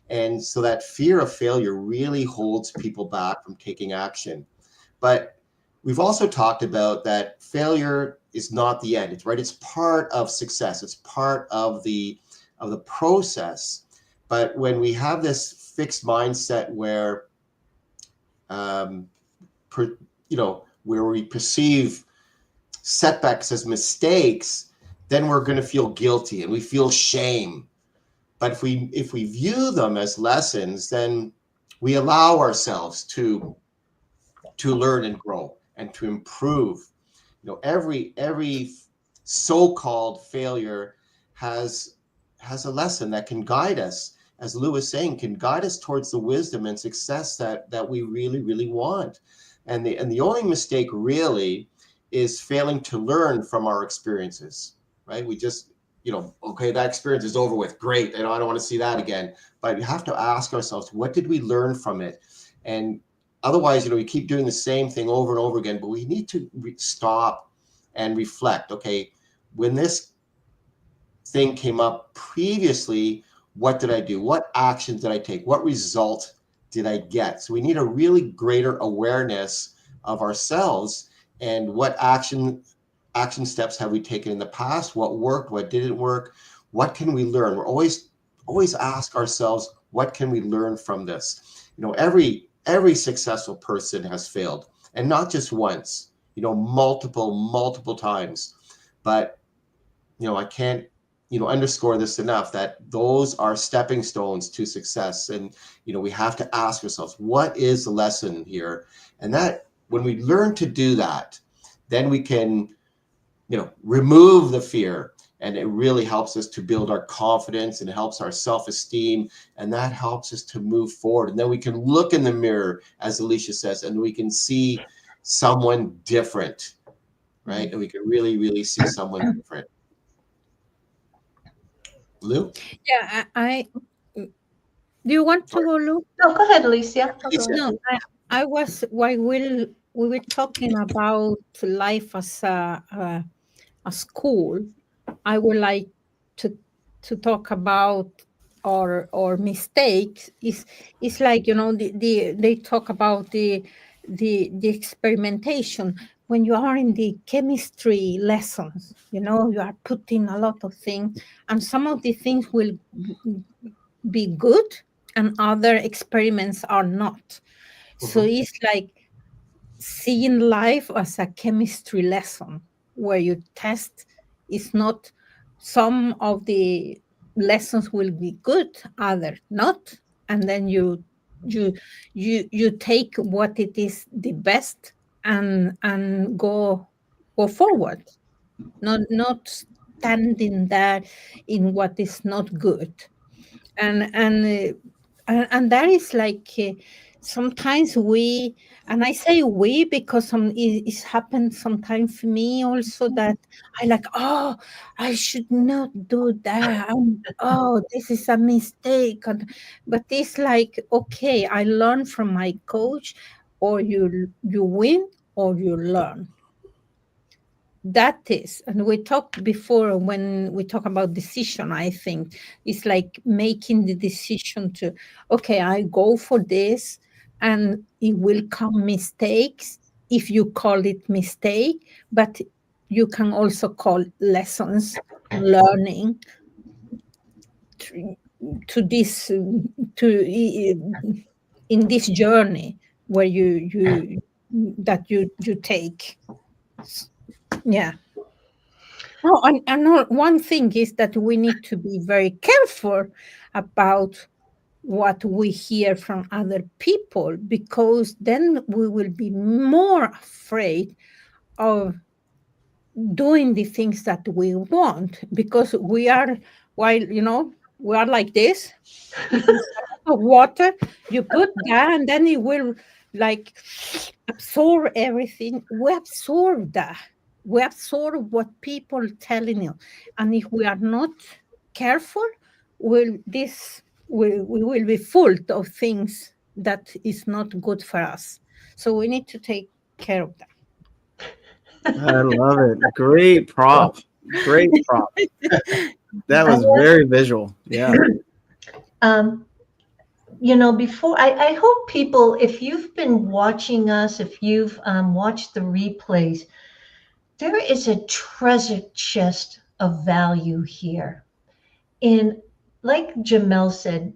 And so that fear of failure really holds people back from taking action. But we've also talked about that failure is not the end. It's part of success. It's part of the process. But when we have this fixed mindset where um, where we perceive setbacks as mistakes, then we're going to feel guilty and we feel shame. But if we view them as lessons, then we allow ourselves to learn and grow and to improve. Every so-called failure has a lesson that can guide us, as Lou was saying, can guide us towards the wisdom and success that we really, really want. And the only mistake really is failing to learn from our experiences, right? We just, okay, that experience is over with. Great. I don't want to see that again. But we have to ask ourselves, what did we learn from it? And otherwise, we keep doing the same thing over and over again. But we need to stop and reflect. Okay, when this thing came up previously, what did I do? What actions did I take? What result did I get? So we need a really greater awareness of ourselves and what action steps have we taken in the past? What worked? What didn't work? What can we learn? We're always ask ourselves, what can we learn from this? Every successful person has failed, and not just once, multiple times. But I can't underscore this enough, that those are stepping stones to success. And we have to ask ourselves, what is the lesson here? And that when we learn to do that, then we can remove the fear, and it really helps us to build our confidence, and it helps our self-esteem, and that helps us to move forward. And then we can look in the mirror, as Alicia says, and we can see someone different, right? And we can really, really see someone different. Lou? Yeah, do you want to go, Lou? No, go ahead, Alicia. No, I was while we were talking about life as a school. I would like to talk about our mistakes. Is like, they talk about the experimentation. When you are in the chemistry lessons, you are putting a lot of things, and some of the things will be good and other experiments are not. So it's like seeing life as a chemistry lesson where you test. Is not, some of the lessons will be good, other not, and then you take what it is the best, and go forward, not standing there in what is not good. And that is like, sometimes we, and I say we because it's happened sometimes for me also, that I like, oh, I should not do that. Oh, this is a mistake. But it's like, okay, I learn from my coach, or you win or you learn. That is, and we talked before, when we talk about decision, I think it's like making the decision to, okay, I go for this, and it will come mistakes if you call it mistake, but you can also call lessons, learning to, to this in this journey where you take. Yeah. Oh, and one thing is that we need to be very careful about what we hear from other people, because then we will be more afraid of doing the things that we want, because we are, while we are like this, of water, you put that, and then it will like absorb everything. We absorb that. We absorb what people telling you, and if we are not careful, we will be full of things that is not good for us. So we need to take care of that. I love it. Great prop. Great prop. That was very visual. Yeah. Before, I hope people, if you've been watching us, if you've watched the replays, there is a treasure chest of value here. And like Jamel said,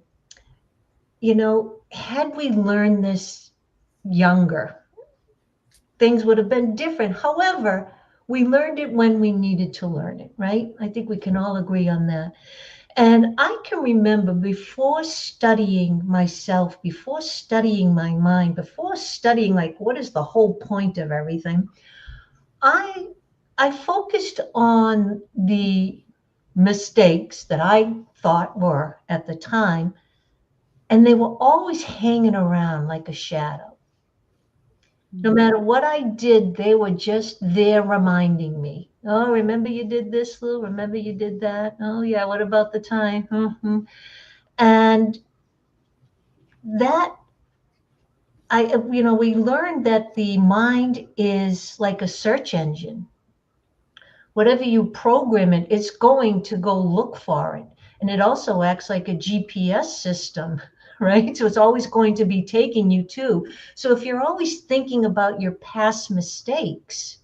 had we learned this younger, things would have been different. However, we learned it when we needed to learn it, right? I think we can all agree on that. And I can remember before studying myself, before studying my mind, before studying like what is the whole point of everything, I I focused on the mistakes that I thought were at the time, and they were always hanging around like a shadow. No matter what I did, they were just there reminding me. Oh, remember you did this, Lou? Remember you did that? Oh, yeah, what about the time? And that we learned that the mind is like a search engine. Whatever you program it, it's going to go look for it. And it also acts like a GPS system, right? So it's always going to be taking you to. So if you're always thinking about your past mistakes,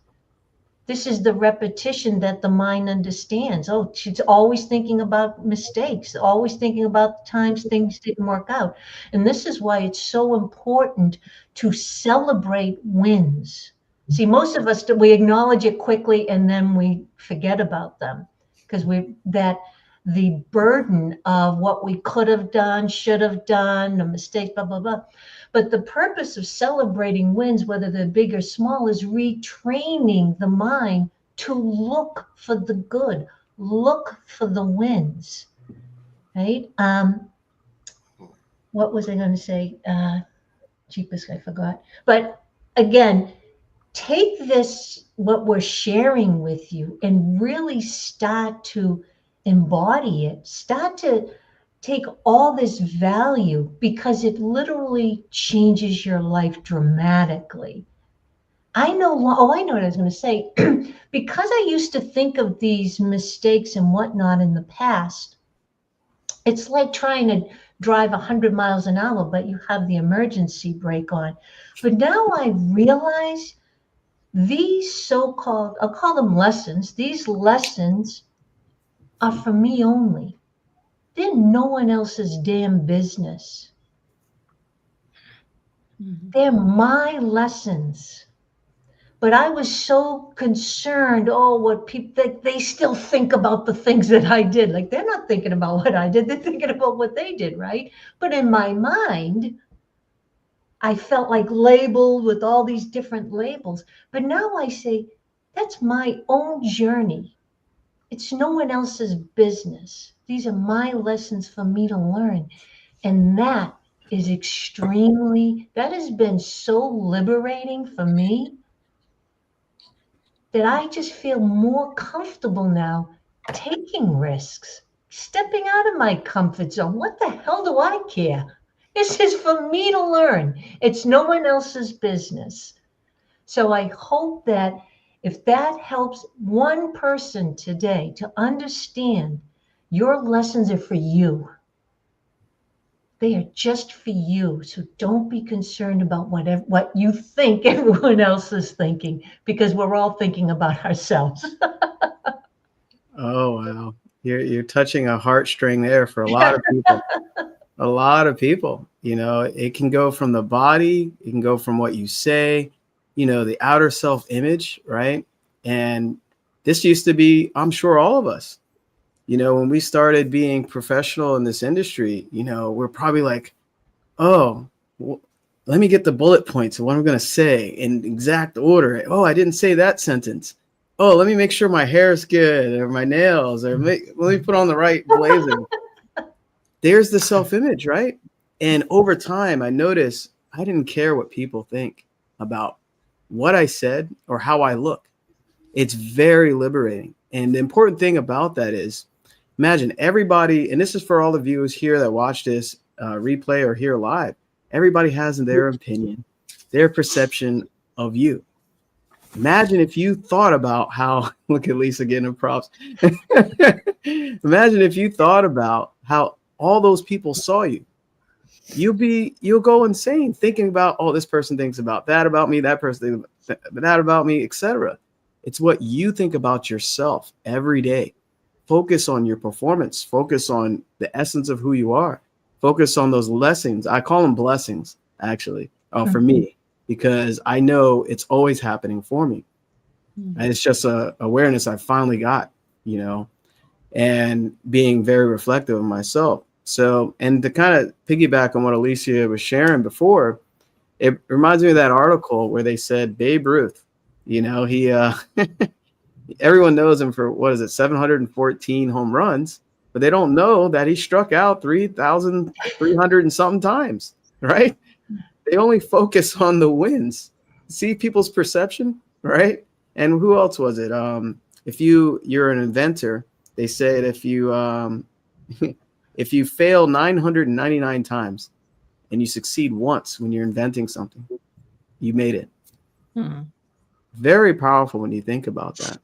this is the repetition that the mind understands. Oh, she's always thinking about mistakes, always thinking about times things didn't work out. And this is why it's so important to celebrate wins. See, most of us, we acknowledge it quickly and then we forget about them because the burden of what we could have done, should have done, the mistakes, blah, blah, blah. But the purpose of celebrating wins, whether they're big or small, is retraining the mind to look for the good, look for the wins, right? What was I going to say? Jeepers, I forgot. But again, take this, what we're sharing with you, and really start to embody it. Start to take all this value because it literally changes your life dramatically. I know what I was going to say. Because I used to think of these mistakes and whatnot in the past, it's like trying to drive 100 miles an hour, but you have the emergency brake on. But now I realize these so-called, I'll call them lessons, these lessons are for me only. They're no one else's damn business. They're my lessons. But I was so concerned, what people, they still think about the things that I did. Like they're not thinking about what I did, they're thinking about what they did, right? But in my mind, I felt like labeled with all these different labels. But now I say, that's my own journey. It's no one else's business. These are my lessons for me to learn. And that has been so liberating for me that I just feel more comfortable now taking risks, stepping out of my comfort zone. What the hell do I care? This is for me to learn. It's no one else's business. So I hope that if that helps one person today to understand your lessons are for you, they are just for you. So don't be concerned about what you think everyone else is thinking, because we're all thinking about ourselves. Oh, wow. You're touching a heartstring there for a lot of people. A lot of people, it can go from the body, it can go from what you say, the outer self image, right? And this used to be, I'm sure all of us, when we started being professional in this industry, we're probably like, oh, well, let me get the bullet points of what I'm going to say in exact order. Oh, I didn't say that sentence. Oh, let me make sure my hair is good, or my nails, or let me put on the right blazer. There's the self-image, right? And over time, I noticed I didn't care what people think about what I said or how I look. It's very liberating. And the important thing about that is, imagine everybody, and this is for all the viewers here that watch this replay or here live, everybody has their opinion, their perception of you. Imagine if you thought about how, look at Lisa getting her props. Imagine if you thought about how all those people saw you. You'll go insane thinking about, oh, this person thinks about that about me, that person thinks that about me, etc. It's what you think about yourself every day. Focus on your performance. Focus on the essence of who you are. Focus on those lessons. I call them blessings, actually, for me. because I know it's always happening for me. And it's just a awareness I finally got, you know, and being very reflective of myself. So, and to kind of piggyback on what Alicia was sharing before, it reminds me of that article where they said Babe Ruth, you know, he, everyone knows him for, what is it, 714 home runs, but they don't know that he struck out 3,300 and something times, right? They only focus on the wins. See people's perception, right? And who else was it? If you're an inventor, they said if you if you fail 999 times and you succeed once when you're inventing something, you made it. Very powerful when you think about that,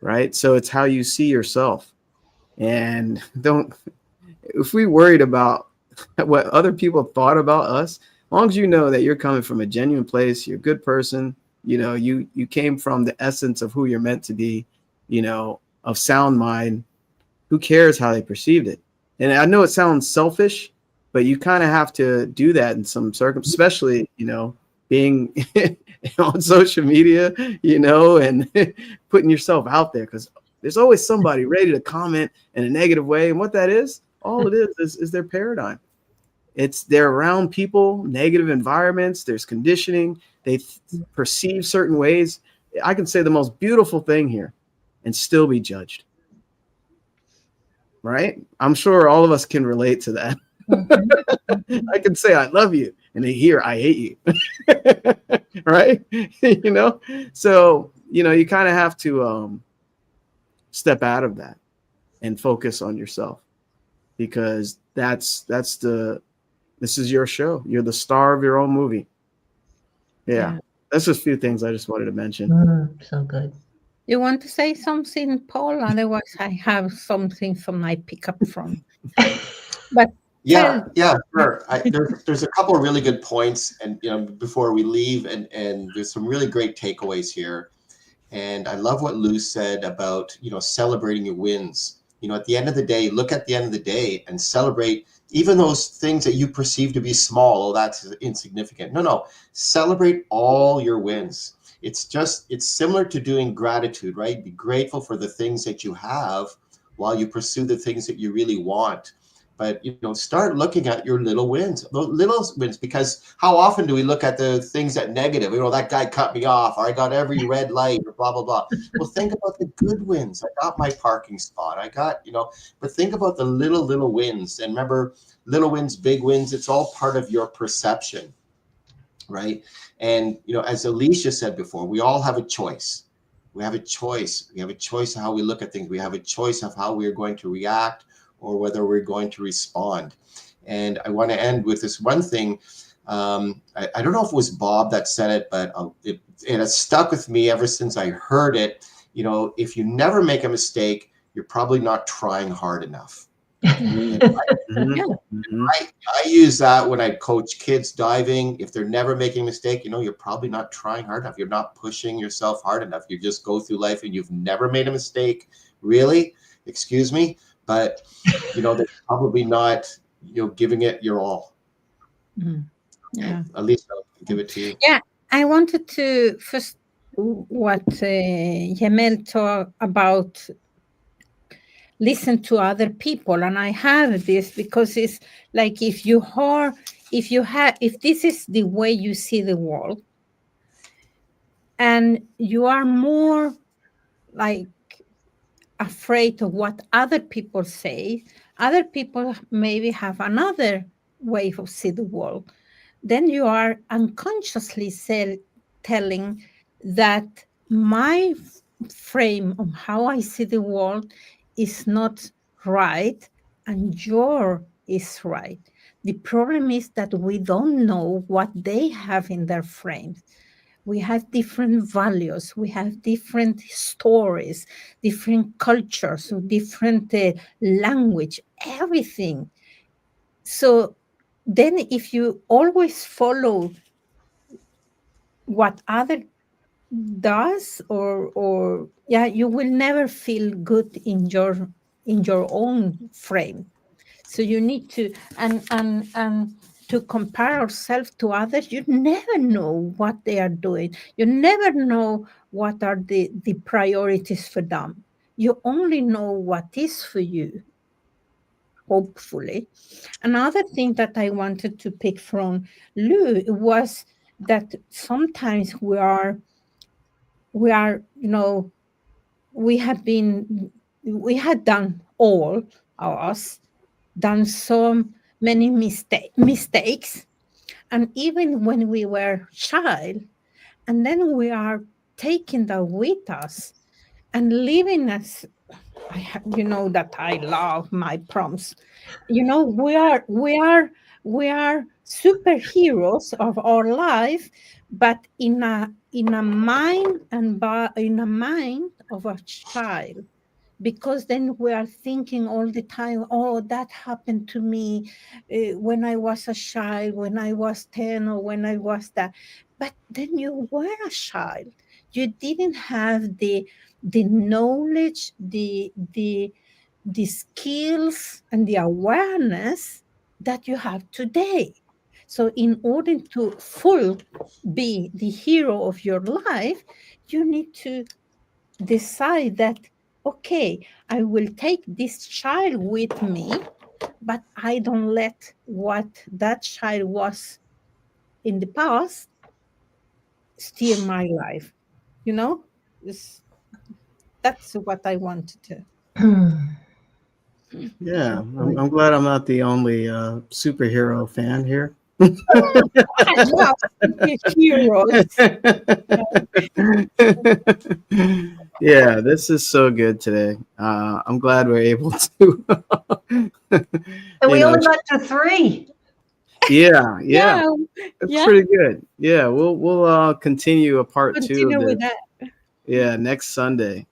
right? So it's how you see yourself. And don't, if we worried about what other people thought about us, as long as you know that you're coming from a genuine place, you're a good person, you know, you came from the essence of who you're meant to be, you know, of sound mind, who cares how they perceived it? And I know it sounds selfish, but you kind of have to do that in some circumstances, especially, you know, being on social media, you know, and putting yourself out there, because there's always somebody ready to comment in a negative way. And what that is, all it is their paradigm. It's they're around people, negative environments, there's conditioning, they perceive certain ways. I can say the most beautiful thing here and still be judged. Right? I'm sure all of us can relate to that. I can say I love you and they hear I hate you. Right? You know? So, you know, you kind of have to step out of that and focus on yourself, because this is your show. You're the star of your own movie. Yeah. That's just a few things I just wanted to mention. So good. You want to say something, Paul? Otherwise, I have something from I pick up from. But yeah, sure. There's a couple of really good points, and you know, before we leave, and there's some really great takeaways here. And I love what Lou said about, you know, celebrating your wins. You know, at the end of the day, look at the end of the day and celebrate even those things that you perceive to be small. Oh, that's insignificant. No, celebrate all your wins. It's similar to doing gratitude, right? Be grateful for the things that you have while you pursue the things that you really want. But, you know, start looking at your little wins, because how often do we look at the things that negative? You know, that guy cut me off, or I got every red light, or blah, blah, blah. Well, think about the good wins. I got my parking spot. I got, you know, but think about the little wins. And remember, little wins, big wins, it's all part of your perception, right? And, you know, as Alicia said before, we all have a choice. We have a choice. We have a choice of how we look at things. We have a choice of how we're going to react, or whether we're going to respond. And I want to end with this one thing. I don't know if it was Bob that said it, but it has stuck with me ever since I heard it. You know, if you never make a mistake, you're probably not trying hard enough. I use that when I coach kids diving. If they're never making a mistake, you know, you're probably not trying hard enough. You're not pushing yourself hard enough. You just go through life and you've never made a mistake. Really? Excuse me? But, you know, they're probably not, you know, giving it your all. Yeah. At least I'll give it to you. Yeah, I wanted to first what Jamel talked about, listen to other people, and I have this because it's like if this is the way you see the world, and you are more like afraid of what other people say, other people maybe have another way of see the world, then you are unconsciously telling that my frame of how I see the world is not right and your is right. The problem is that we don't know what they have in their frames. We have different values, we have different stories, different cultures, different language, everything. So then if you always follow what other does, or you will never feel good in your own frame. So you need to and to compare ourselves to others, you never know what they are doing. You never know what are the priorities for them. You only know what is for you, hopefully. Another thing that I wanted to pick from Lou was that sometimes we are, we have been, we had done all of us, done so many mistakes. And even when we were child, and then we are taking that with us and living as you know that I love my prompts. We are superheroes of our life, but in a mind in a mind of a child, because then we are thinking all the time, oh, that happened to me when I was a child, when I was 10, or when I was that. But then you were a child. You didn't have the knowledge, the skills and the awareness that you have today. So in order to full be the hero of your life, you need to decide that, okay, I will take this child with me, but I don't let what that child was in the past steer my life. You know, It's- that's what I wanted to. Yeah, I'm glad I'm not the only superhero fan here. I love heroes. Yeah, this is so good today. I'm glad we're able to, And you we know, only got to 3. yeah, Yeah, it's yeah. pretty good. Yeah, we'll continue a part two of Continue this. with that. Yeah, next Sunday,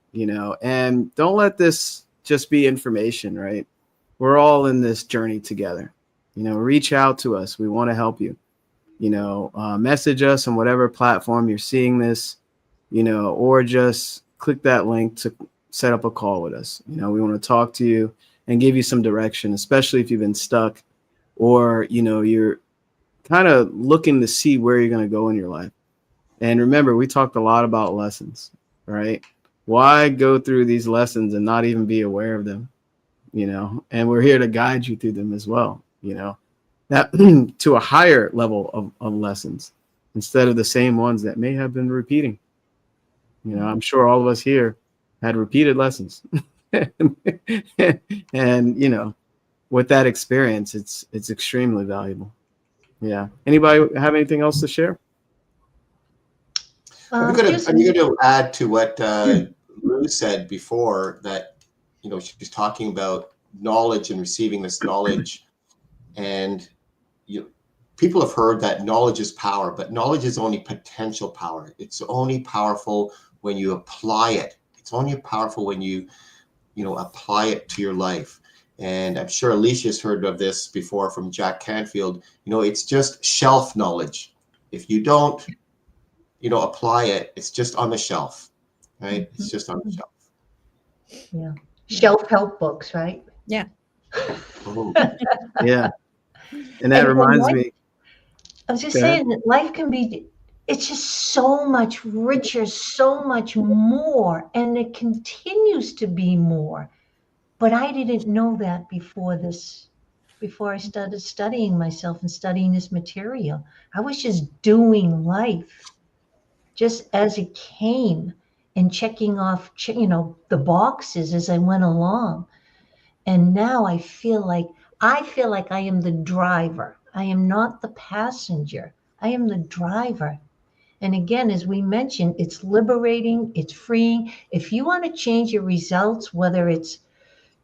and don't let this just be information, right? We're all in this journey together. Reach out to us. We want to help you. Message us on whatever platform you're seeing this, or just click that link to set up a call with us. We want to talk to you and give you some direction, especially if you've been stuck or, you're kind of looking to see where you're going to go in your life. And remember, we talked a lot about lessons, right? Why go through these lessons and not even be aware of them, And we're here to guide you through them as well, that to a higher level of lessons instead of the same ones that may have been repeating. I'm sure all of us here had repeated lessons. and, with that experience, it's extremely valuable. Yeah. Anybody have anything else to share? I'm Just going to add to what Lou said before, that she's talking about knowledge and receiving this knowledge, and people have heard that knowledge is power, but knowledge is only potential power. It's only powerful when you apply it. It's only powerful when you apply it to your life. And I'm sure Alicia's heard of this before from Jack Canfield. It's just shelf knowledge. If you don't apply it, it's just on the shelf, right? Mm-hmm. It's just on the shelf. Yeah. Shelf help books, right? Yeah. Oh. Yeah. And that reminds me. I was just saying that life can be, it's just so much richer, so much more, and it continues to be more. But I didn't know that before I started studying myself and studying this material. I was just doing life just as it came and checking off, the boxes as I went along. And now I feel like I am the driver. I am not the passenger. I am the driver. And again, as we mentioned, it's liberating, it's freeing. If you want to change your results, whether it's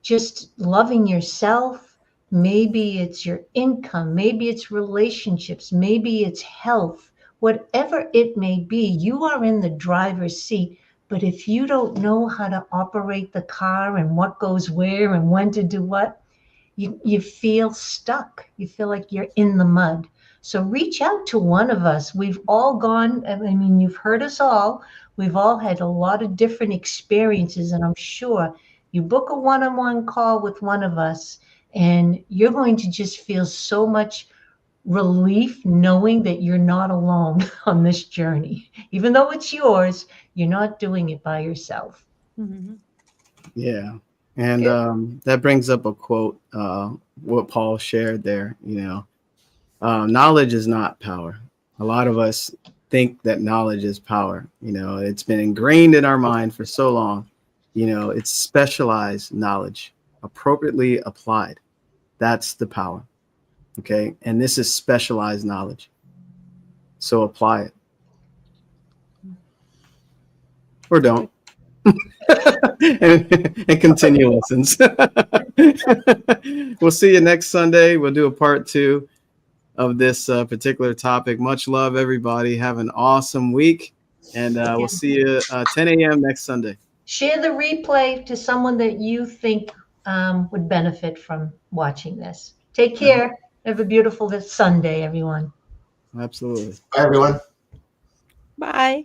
just loving yourself, maybe it's your income, maybe it's relationships, maybe it's health, whatever it may be, you are in the driver's seat. But if you don't know how to operate the car and what goes where and when to do what, you feel stuck. You feel like you're in the mud. So reach out to one of us. We've all gone, I mean, you've heard us all. We've all had a lot of different experiences, and I'm sure you book a one-on-one call with one of us, and you're going to just feel so much relief knowing that you're not alone on this journey. Even though it's yours, you're not doing it by yourself. Mhm. Yeah. And Good. that brings up a quote, what Paul shared there. Knowledge is not power. A lot of us think that knowledge is power. It's been ingrained in our mind for so long. It's specialized knowledge, appropriately applied. That's the power. Okay. And this is specialized knowledge. So apply it or don't. and continue lessons. We'll see you next Sunday. We'll do a part 2 of this particular topic. Much love, everybody. Have an awesome week. And we'll see you 10 a.m. next Sunday. Share the replay to someone that you think would benefit from watching this. Take care. Have a beautiful Sunday, everyone. Absolutely. Bye, everyone. Bye.